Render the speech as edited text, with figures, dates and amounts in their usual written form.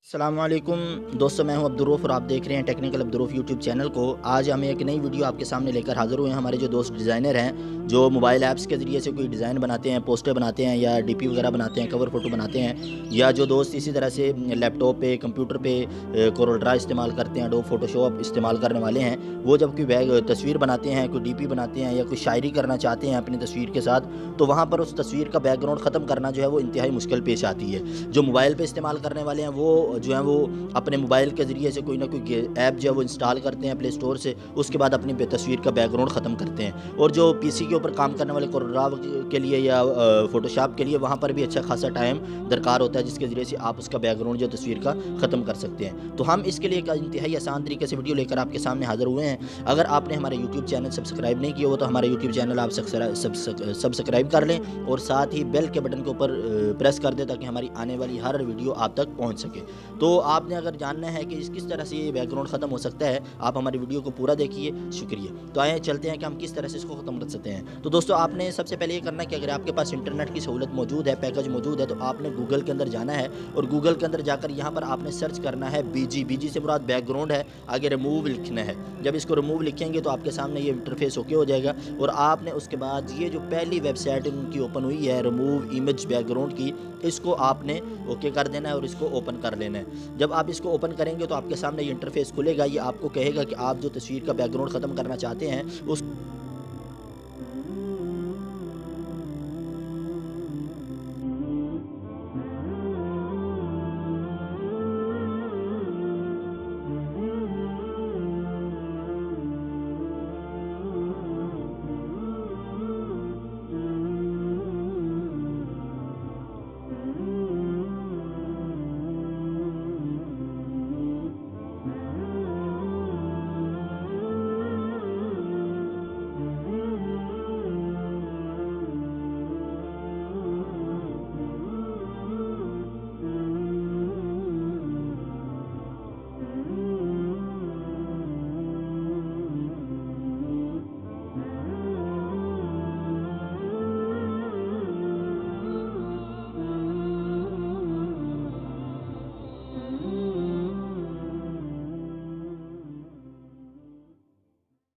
अस्सलाम वालेकुम दोस्तों, मैं हूं अब्दुर्रऊफ़ और आप देख रहे हैं टेक्निकल अब्दुर्रऊफ़ यूट्यूब चैनल को। आज हम एक नई वीडियो आपके सामने लेकर हाज़िर हुए हैं। हमारे जो दोस्त डिज़ाइनर हैं, जो मोबाइल ऐप्स के ज़रिए से कोई डिज़ाइन बनाते हैं, पोस्टर बनाते हैं या डीपी वगैरह बनाते हैं, कवर फ़ोटो बनाते हैं, या जो दोस्त इसी तरह से लैपटॉप पे, कंप्यूटर पे कोरल ड्रा इस्तेमाल करते हैं, एडोब फ़ोटोशॉप इस्तेमाल करने वाले हैं, वो जब कोई तस्वीर बनाते हैं, कोई डीपी बनाते हैं या कोई शायरी करना चाहते हैं अपनी तस्वीर के साथ, तो वहाँ पर उस तस्वीर का बैकग्राउंड ख़त्म करना जो है वो इंतहाई मुश्किल पेश आती है। जो मोबाइल पे इस्तेमाल करने वाले हैं वो जो है वो अपने मोबाइल के ज़रिए से कोई ना कोई ऐप जो है वो इंस्टॉल करते हैं प्ले स्टोर से, उसके बाद अपनी तस्वीर का बैकग्राउंड ख़त्म करते हैं। और जो पीसी के ऊपर काम करने वाले कोरल के लिए या फ़ोटोशॉप के लिए, वहाँ पर भी अच्छा खासा टाइम दरकार होता है, जिसके ज़रिए से आप उसका बैकग्राउंड जो तस्वीर का ख़त्म कर सकते हैं। तो हम इसके लिए एक इंतहाई आसान तरीके से वीडियो लेकर आपके सामने हाज़िर हुए हैं। अगर आपने हमारा यूट्यूब चैनल सब्सक्राइब नहीं किया हो तो हमारा यूट्यूब चैनल आप सब्सक्राइब कर लें और साथ ही बेल के बटन के ऊपर प्रेस कर दें, ताकि हमारी आने वाली हर वीडियो आप तक पहुँच सके। तो आपने अगर जानना है कि किस तरह से ये बैकग्राउंड ख़त्म हो सकता है, आप हमारी वीडियो को पूरा देखिए। शुक्रिया। तो आइए चलते हैं कि हम किस तरह से इसको ख़त्म कर सकते हैं। तो दोस्तों, आपने सबसे पहले ये करना है कि अगर आपके पास इंटरनेट की सहूलत मौजूद है, पैकेज मौजूद है, तो आपने गूगल के अंदर जाना है और गूगल के अंदर जाकर यहाँ पर आपने सर्च करना है बीजी से मुराद बैकग्राउंड है, आगे रिमूव लिखना है। जब इसको रिमूव लिखेंगे तो आपके सामने ये इंटरफेस ओके हो जाएगा और आपने उसके बाद ये जो पहली वेबसाइट उनकी ओपन हुई है रिमूव इमेज बैकग्राउंड की, इसको आपने ओके कर देना है और इसको ओपन कर लेना है। जब आप इसको ओपन करेंगे तो आपके सामने ये इंटरफेस खुलेगा। ये आपको कहेगा कि आप जो तस्वीर का बैकग्राउंड ख़त्म करना चाहते हैं